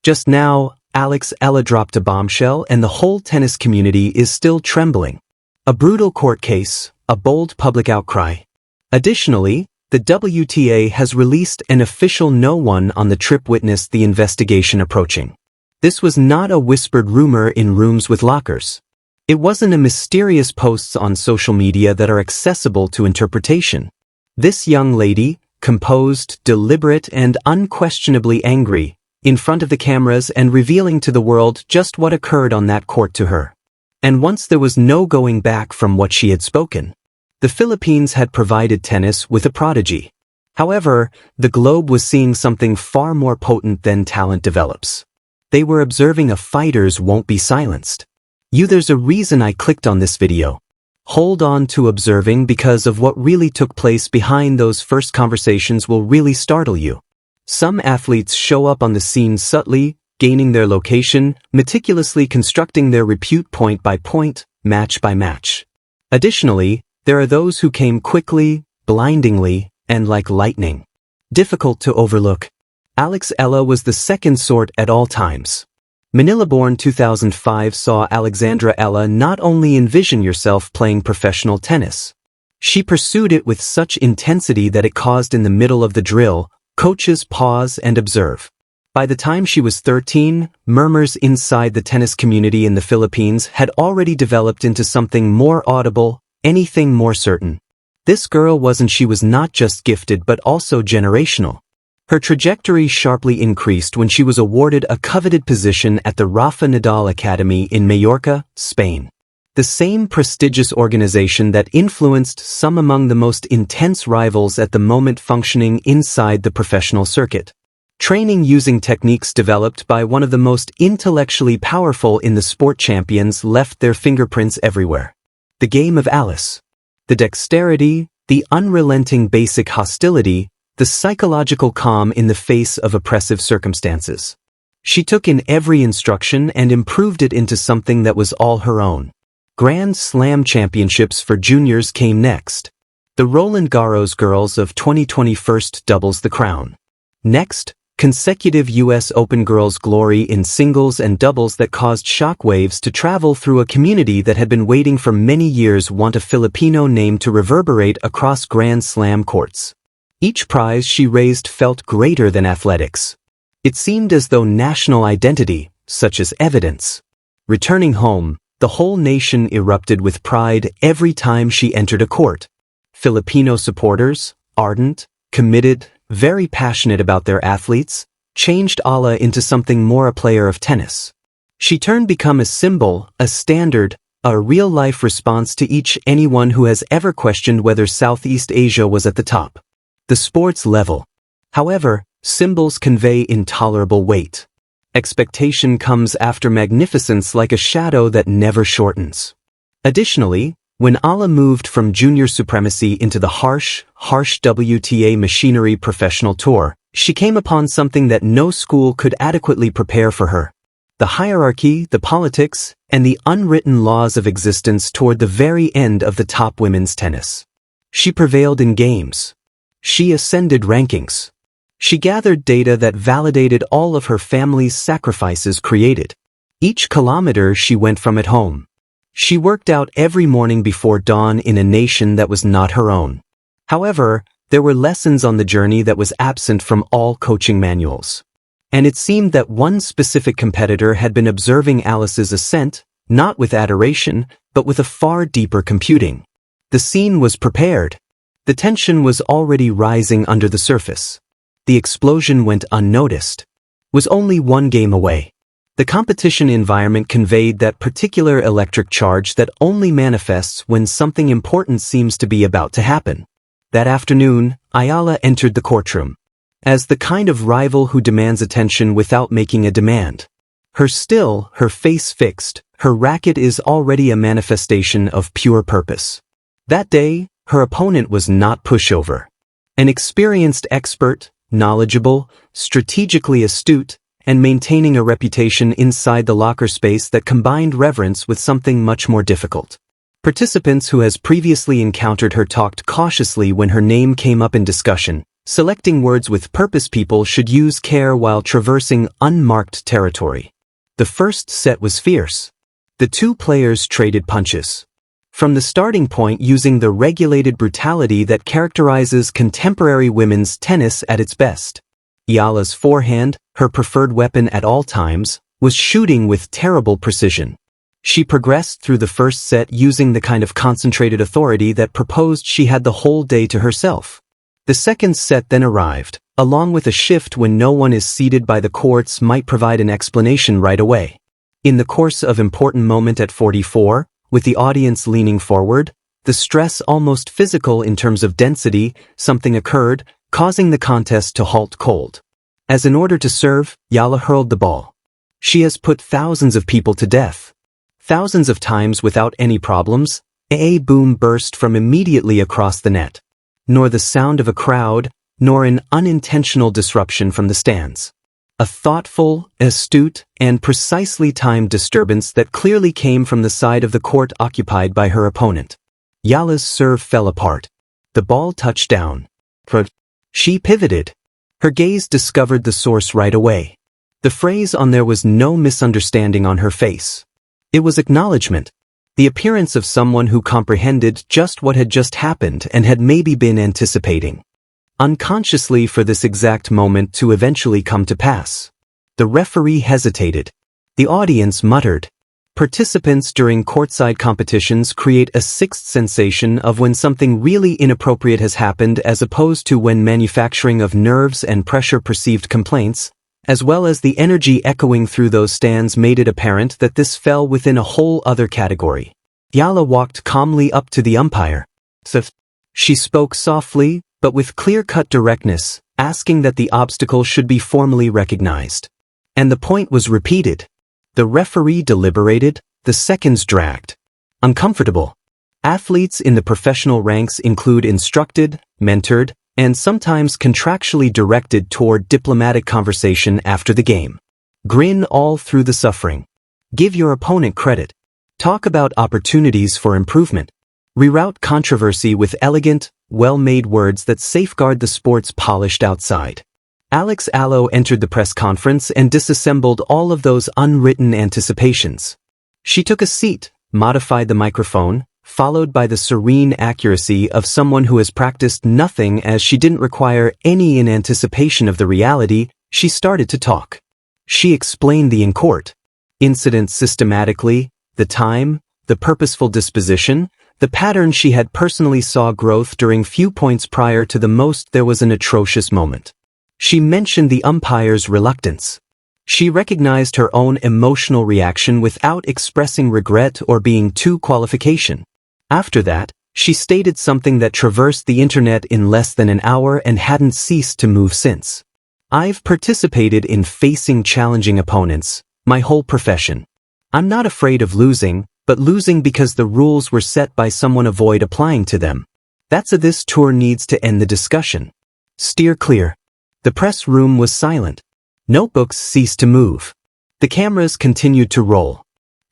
Just now, Eala dropped a bombshell and the whole tennis community is still trembling. A brutal court case, a bold public outcry. Additionally, the WTA has released an official no-one on the trip witnessed the investigation approaching. This was not a whispered rumor in rooms with lockers. It wasn't a mysterious posts on social media that are accessible to interpretation. This young lady, composed, deliberate, and unquestionably angry, in front of the cameras and revealing to the world just what occurred on that court to her. And once there was no going back from what she had spoken. The Philippines had provided tennis with a prodigy. However, the globe was seeing something far more potent than talent develops. They were observing a fighters won't be silenced. There's a reason I clicked on this video. Hold on to observing because of what really took place behind those first conversations will really startle you. Some athletes show up on the scene subtly, gaining their location, meticulously constructing their repute point by point, match by match. Additionally, there are those who came quickly, blindingly, and like lightning. Difficult to overlook. Eala was the second sort at all times. Manila-born 2005 saw Eala not only envision yourself playing professional tennis. She pursued it with such intensity that it caused in the middle of the drill, coaches pause and observe. By the time she was 13, murmurs inside the tennis community in the Philippines had already developed into something more audible, anything more certain. This girl she was not just gifted but also generational. Her trajectory sharply increased when she was awarded a coveted position at the Rafa Nadal Academy in Mallorca, Spain. The same prestigious organization that influenced some among the most intense rivals at the moment functioning inside the professional circuit. Training using techniques developed by one of the most intellectually powerful in the sport champions left their fingerprints everywhere. The game of Alice. The dexterity, the unrelenting basic hostility, the psychological calm in the face of oppressive circumstances. She took in every instruction and improved it into something that was all her own. Grand Slam championships for juniors came next. The Roland Garros girls of 2020 first doubles the crown. Next, consecutive US Open girls glory in singles and doubles that caused shockwaves to travel through a community that had been waiting for many years want a Filipino name to reverberate across Grand Slam courts. Each prize she raised felt greater than athletics. It seemed as though national identity, such as evidence. Returning home, the whole nation erupted with pride every time she entered a court. Filipino supporters, ardent, committed, very passionate about their athletes, changed Eala into something more a player of tennis. She turned become a symbol, a standard, a real-life response to anyone who has ever questioned whether Southeast Asia was at the top. The sports level. However, symbols convey intolerable weight. Expectation comes after magnificence like a shadow that never shortens. Additionally, when Eala moved from junior supremacy into the harsh WTA machinery professional tour, she came upon something that no school could adequately prepare for her. The hierarchy, the politics, and the unwritten laws of existence toward the very end of the top women's tennis. She prevailed in games. She ascended rankings. She gathered data that validated all of her family's sacrifices created. Each kilometer she went from at home. She worked out every morning before dawn in a nation that was not her own. However, there were lessons on the journey that was absent from all coaching manuals. And it seemed that one specific competitor had been observing Alice's ascent, not with adoration, but with a far deeper computing. The scene was prepared. The tension was already rising under the surface. The explosion went unnoticed. Was only one game away. The competition environment conveyed that particular electric charge that only manifests when something important seems to be about to happen. That afternoon, Eala entered the courtroom. As the kind of rival who demands attention without making a demand. Her face fixed, her racket is already a manifestation of pure purpose. That day, her opponent was not pushover. An experienced expert, knowledgeable, strategically astute, and maintaining a reputation inside the locker space that combined reverence with something much more difficult. Participants who has previously encountered her talked cautiously when her name came up in discussion, Selecting words with purpose. People should use care while traversing unmarked territory. The first set was fierce. The two players traded punches. From the starting point, using the regulated brutality that characterizes contemporary women's tennis at its best. Eala's forehand, her preferred weapon at all times, was shooting with terrible precision. She progressed through the first set using the kind of concentrated authority that proposed she had the whole day to herself. The second set then arrived, along with a shift when no one is seated by the courts might provide an explanation right away. In the course of important moment at 44, with the audience leaning forward, the stress almost physical in terms of density, something occurred, causing the contest to halt cold. As in order to serve, Eala hurled the ball. She has put thousands of people to death. Thousands of times without any problems, a boom burst from immediately across the net. Nor the sound of a crowd, nor an unintentional disruption from the stands. A thoughtful, astute, and precisely timed disturbance that clearly came from the side of the court occupied by her opponent. Eala's serve fell apart. The ball touched down. She pivoted. Her gaze discovered the source right away. The phrase on there was no misunderstanding on her face. It was acknowledgement. The appearance of someone who comprehended just what had just happened and had maybe been anticipating. Unconsciously for this exact moment to eventually come to pass. The referee hesitated. The audience muttered. Participants during courtside competitions create a sixth sensation of when something really inappropriate has happened as opposed to when manufacturing of nerves and pressure perceived complaints, as well as the energy echoing through those stands made it apparent that this fell within a whole other category. Eala walked calmly up to the umpire. She spoke softly, but with clear-cut directness, asking that the obstacle should be formally recognized. And the point was repeated. The referee deliberated, the seconds dragged. Uncomfortable. Athletes in the professional ranks include instructed, mentored, and sometimes contractually directed toward diplomatic conversation after the game. Grin all through the suffering. Give your opponent credit. Talk about opportunities for improvement. Reroute controversy with elegant, well-made words that safeguard the sport's polished outside. Eala entered the press conference and disassembled all of those unwritten anticipations. She took a seat, modified the microphone, followed by the serene accuracy of someone who has practiced nothing as she didn't require any in anticipation of the reality, she started to talk. She explained the in-court incident systematically, the time, the purposeful disposition, the pattern she had personally saw growth during few points prior to the most there was an atrocious moment. She mentioned the umpire's reluctance. She recognized her own emotional reaction without expressing regret or being too qualification. After that, she stated something that traversed the internet in less than an hour and hadn't ceased to move since. I've participated in facing challenging opponents, my whole profession. I'm not afraid of losing, but losing because the rules were set by someone avoid applying to them. This tour needs to end the discussion. Steer clear. The press room was silent. Notebooks ceased to move. The cameras continued to roll.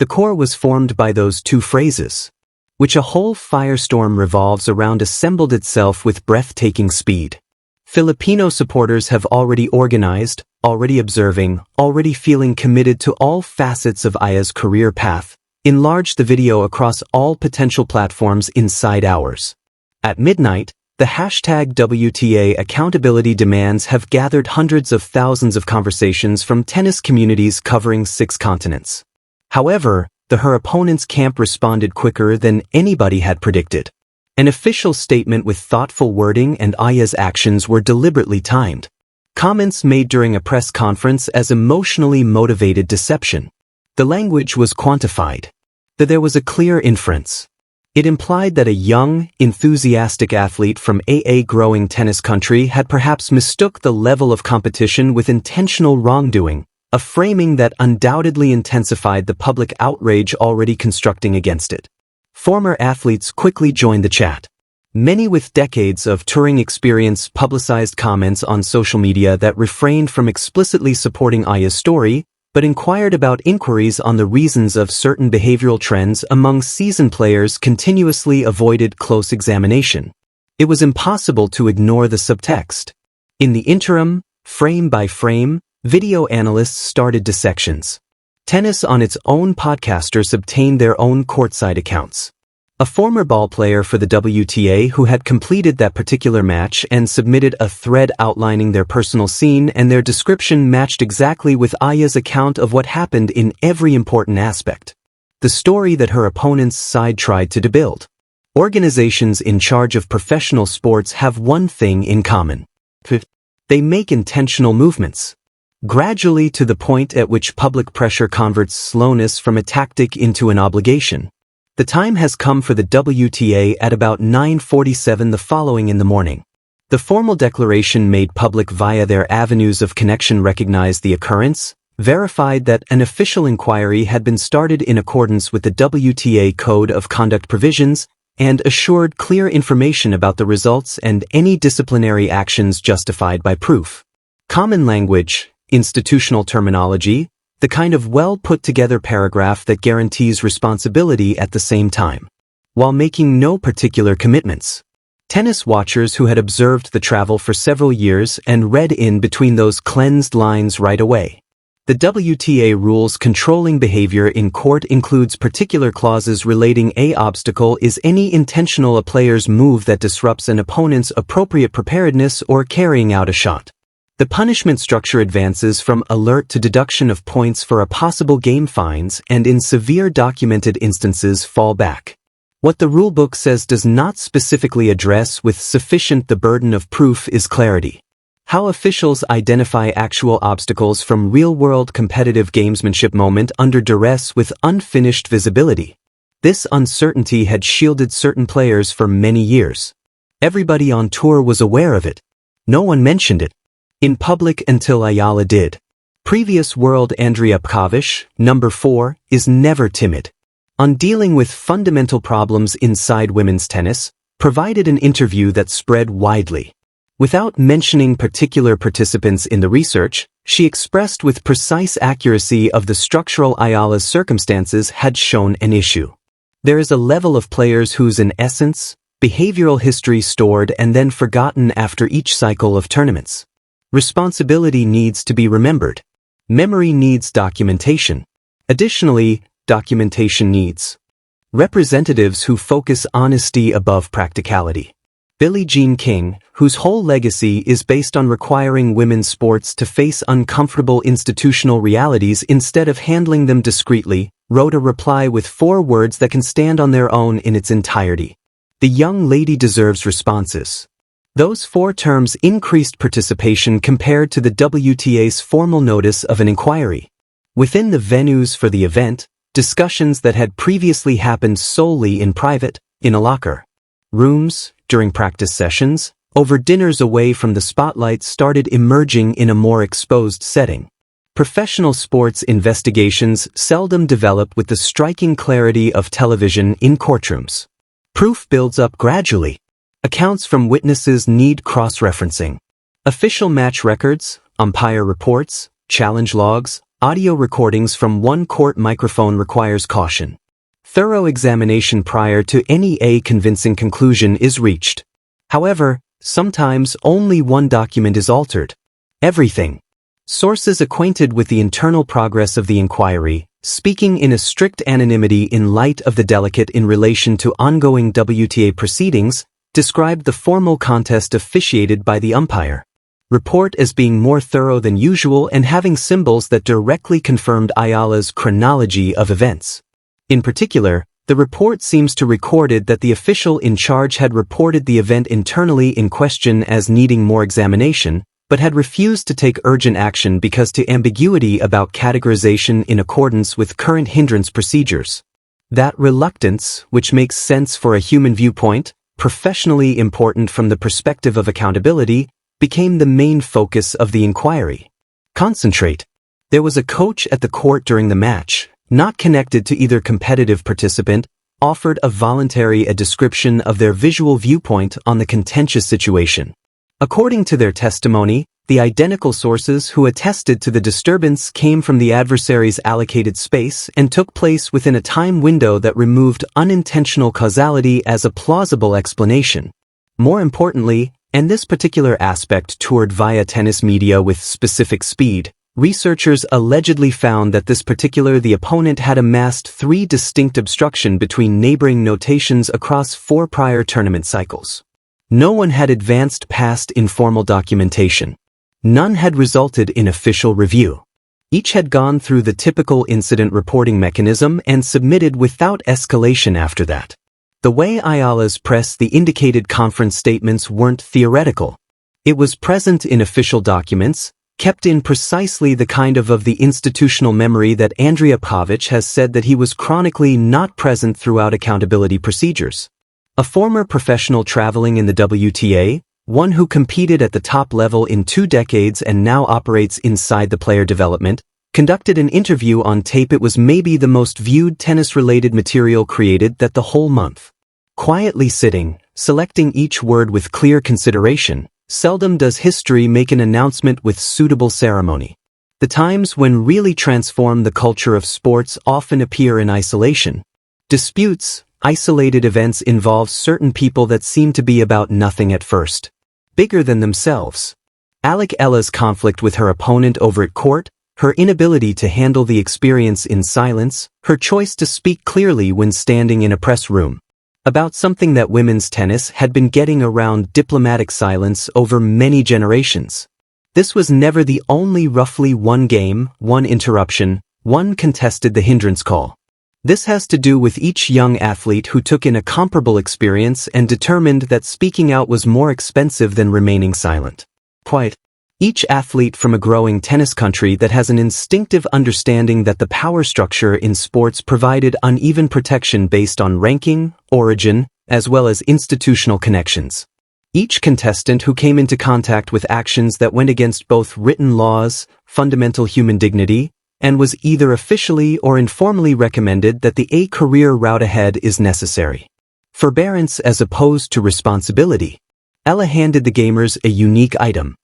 The core was formed by those two phrases, which a whole firestorm revolves around, assembled itself with breathtaking speed. Filipino supporters have already organized, already observing, already feeling committed to all facets of Aya's career path, enlarged the video across all potential platforms inside hours. At midnight, the hashtag WTA accountability demands have gathered hundreds of thousands of conversations from tennis communities covering 6 continents. However, her opponent's camp responded quicker than anybody had predicted. An official statement with thoughtful wording and Aya's actions were deliberately timed. Comments made during a press conference as emotionally motivated deception. The language was quantified. There was a clear inference. It implied that a young, enthusiastic athlete from a growing tennis country had perhaps mistook the level of competition with intentional wrongdoing, a framing that undoubtedly intensified the public outrage already constructing against it. Former athletes quickly joined the chat. Many with decades of touring experience publicized comments on social media that refrained from explicitly supporting Aya's story, but inquired about inquiries on the reasons of certain behavioral trends among seasoned players continuously avoided close examination. It was impossible to ignore the subtext. In the interim, frame by frame, video analysts started dissections. Tennis on its own podcasters obtained their own courtside accounts. A former ballplayer for the WTA who had completed that particular match and submitted a thread outlining their personal scene, and their description matched exactly with Eala's account of what happened in every important aspect. The story that her opponent's side tried to build. Organizations in charge of professional sports have one thing in common. They make intentional movements. Gradually, to the point at which public pressure converts slowness from a tactic into an obligation. The time has come for the WTA at about 9:47 the following in the morning. The formal declaration made public via their avenues of connection recognized the occurrence, verified that an official inquiry had been started in accordance with the WTA Code of Conduct provisions, and assured clear information about the results and any disciplinary actions justified by proof. Common language, institutional terminology, the kind of well-put-together paragraph that guarantees responsibility at the same time, while making no particular commitments. Tennis watchers who had observed the travel for several years and read in between those cleansed lines right away. The WTA rules controlling behavior in court includes particular clauses relating a obstacle is any intentional a player's move that disrupts an opponent's appropriate preparedness or carrying out a shot. The punishment structure advances from alert to deduction of points for a possible game fines, and in severe documented instances fall back. What the rulebook says does not specifically address with sufficient the burden of proof is clarity. How officials identify actual obstacles from real-world competitive gamesmanship moment under duress with unfinished visibility. This uncertainty had shielded certain players for many years. Everybody on tour was aware of it. No one mentioned it in public until Eala did. Previous world Andrea Pavlovich, number 4, is never timid. On dealing with fundamental problems inside women's tennis, provided an interview that spread widely. Without mentioning particular participants in the research, she expressed with precise accuracy of the structural Eala's circumstances had shown an issue. There is a level of players whose in essence, behavioral history stored and then forgotten after each cycle of tournaments. Responsibility needs to be remembered. Memory needs documentation. Additionally, documentation needs representatives who focus honesty above practicality. Billie Jean King, whose whole legacy is based on requiring women's sports to face uncomfortable institutional realities instead of handling them discreetly, wrote a reply with 4 words that can stand on their own in its entirety. The young lady deserves responses. Those 4 terms increased participation compared to the WTA's formal notice of an inquiry. Within the venues for the event, discussions that had previously happened solely in private, in a locker rooms, during practice sessions, over dinners away from the spotlight started emerging in a more exposed setting. Professional sports investigations seldom develop with the striking clarity of television in courtrooms. Proof builds up gradually. Accounts from witnesses need cross-referencing. Official match records, umpire reports, challenge logs, audio recordings from one court microphone requires caution. Thorough examination prior to any convincing conclusion is reached. However, sometimes only one document is altered. Everything. Sources acquainted with the internal progress of the inquiry, speaking in a strict anonymity in light of the delicate in relation to ongoing WTA proceedings, described the formal contest officiated by the umpire. Report as being more thorough than usual and having symbols that directly confirmed Eala's chronology of events. In particular, the report seems to recorded that the official in charge had reported the event internally in question as needing more examination, but had refused to take urgent action because to ambiguity about categorization in accordance with current hindrance procedures. That reluctance, which makes sense for a human viewpoint, professionally important from the perspective of accountability, became the main focus of the inquiry. Concentrate. There was a coach at the court during the match, not connected to either competitive participant, offered a description of their visual viewpoint on the contentious situation. According to their testimony, the identical sources who attested to the disturbance came from the adversary's allocated space and took place within a time window that removed unintentional causality as a plausible explanation. More importantly, And this particular aspect toured via tennis media with specific speed. Researchers allegedly found that the opponent had amassed 3 distinct obstructions between neighboring notations across 4 prior tournament cycles. No one had advanced past informal documentation. None had resulted in official review. Each had gone through the typical incident reporting mechanism and submitted without escalation after that. The way Eala's pressed the indicated conference statements weren't theoretical. It was present in official documents, kept in precisely the kind of the institutional memory that Andrea Pavic has said that he was chronically not present throughout accountability procedures. A former professional traveling in the WTA, one who competed at the top level in 2 decades and now operates inside the player development, conducted an interview on tape. It was maybe the most viewed tennis-related material created that the whole month. Quietly sitting, selecting each word with clear consideration, seldom does history make an announcement with suitable ceremony. The times when really transform the culture of sports often appear in isolation. Disputes, isolated events involve certain people that seem to be about nothing at first. Bigger than themselves. Eala's conflict with her opponent over at court, her inability to handle the experience in silence, her choice to speak clearly when standing in a press room. About something that women's tennis had been getting around diplomatic silence over many generations. This was never the only roughly 1 game, 1 interruption, 1 contested the hindrance call. This has to do with each young athlete who took in a comparable experience and determined that speaking out was more expensive than remaining silent. Quite. Each athlete from a growing tennis country that has an instinctive understanding that the power structure in sports provided uneven protection based on ranking, origin, as well as institutional connections. Each contestant who came into contact with actions that went against both written laws, fundamental human dignity, and was either officially or informally recommended that a career route ahead is necessary. Forbearance as opposed to responsibility. Eala handed the gamers a unique item.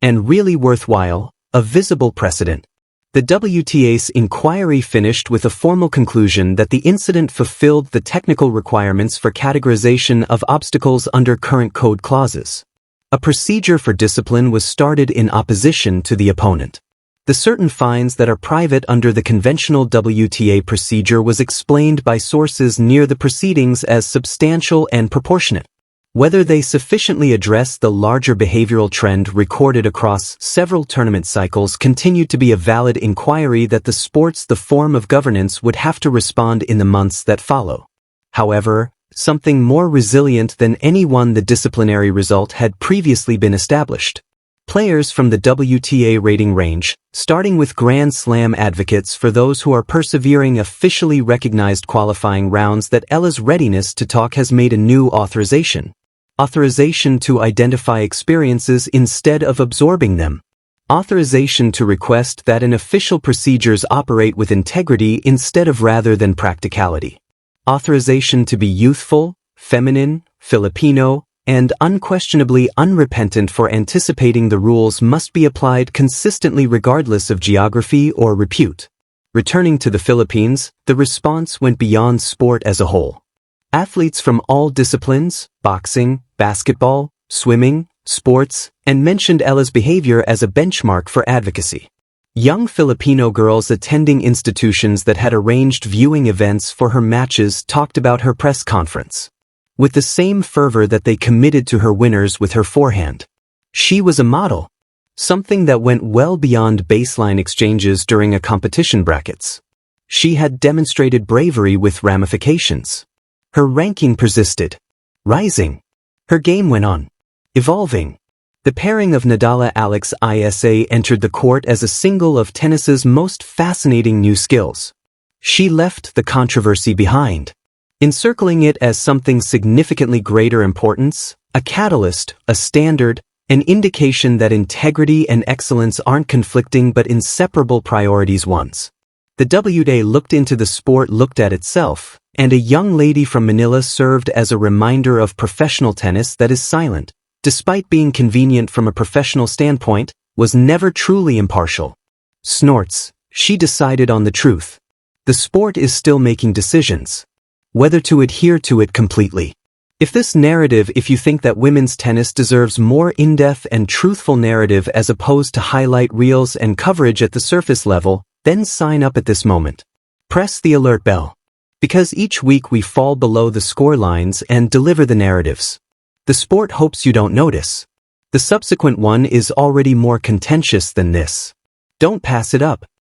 And really worthwhile, a visible precedent. The WTA's inquiry finished with a formal conclusion that the incident fulfilled the technical requirements for categorization of obstacles under current code clauses. A procedure for discipline was started in opposition to the opponent. The certain fines that are private under the conventional WTA procedure was explained by sources near the proceedings as substantial and proportionate. Whether they sufficiently address the larger behavioral trend recorded across several tournament cycles continued to be a valid inquiry that the form of governance would have to respond in the months that follow. However, something more resilient than any one the disciplinary result had previously been established. Players from the WTA rating range, starting with Grand Slam advocates for those who are persevering officially recognized qualifying rounds that Eala's readiness to talk has made a new authorization. Authorization to identify experiences instead of absorbing them. Authorization to request that an official procedures operate with integrity instead of rather than practicality. Authorization to be youthful, feminine, Filipino, and unquestionably unrepentant for anticipating the rules must be applied consistently regardless of geography or repute. Returning to the Philippines, the response went beyond sport as a whole. Athletes from all disciplines, boxing, basketball, swimming, sports, and mentioned Eala's behavior as a benchmark for advocacy. Young Filipino girls attending institutions that had arranged viewing events for her matches talked about her press conference. With the same fervor that they committed to her winners with her forehand. She was a model. Something that went well beyond baseline exchanges during a competition brackets. She had demonstrated bravery with ramifications. Her ranking persisted. Rising. Her game went on. Evolving. The pairing of Nadal-Alex Isa entered the court as a single of tennis's most fascinating new skills. She left the controversy behind, encircling it as something significantly greater importance, a catalyst, a standard, an indication that integrity and excellence aren't conflicting but inseparable priorities once. The WTA looked into the sport, looked at itself, and a young lady from Manila served as a reminder of professional tennis that is silent, despite being convenient from a professional standpoint, was never truly impartial. Snorts, she decided on the truth. The sport is still making decisions. Whether to adhere to it completely. If you think that women's tennis deserves more in-depth and truthful narrative as opposed to highlight reels and coverage at the surface level, then sign up at this moment. Press the alert bell. Because each week we fall below the score lines and deliver the narratives. The sport hopes you don't notice. The subsequent one is already more contentious than this. Don't pass it up.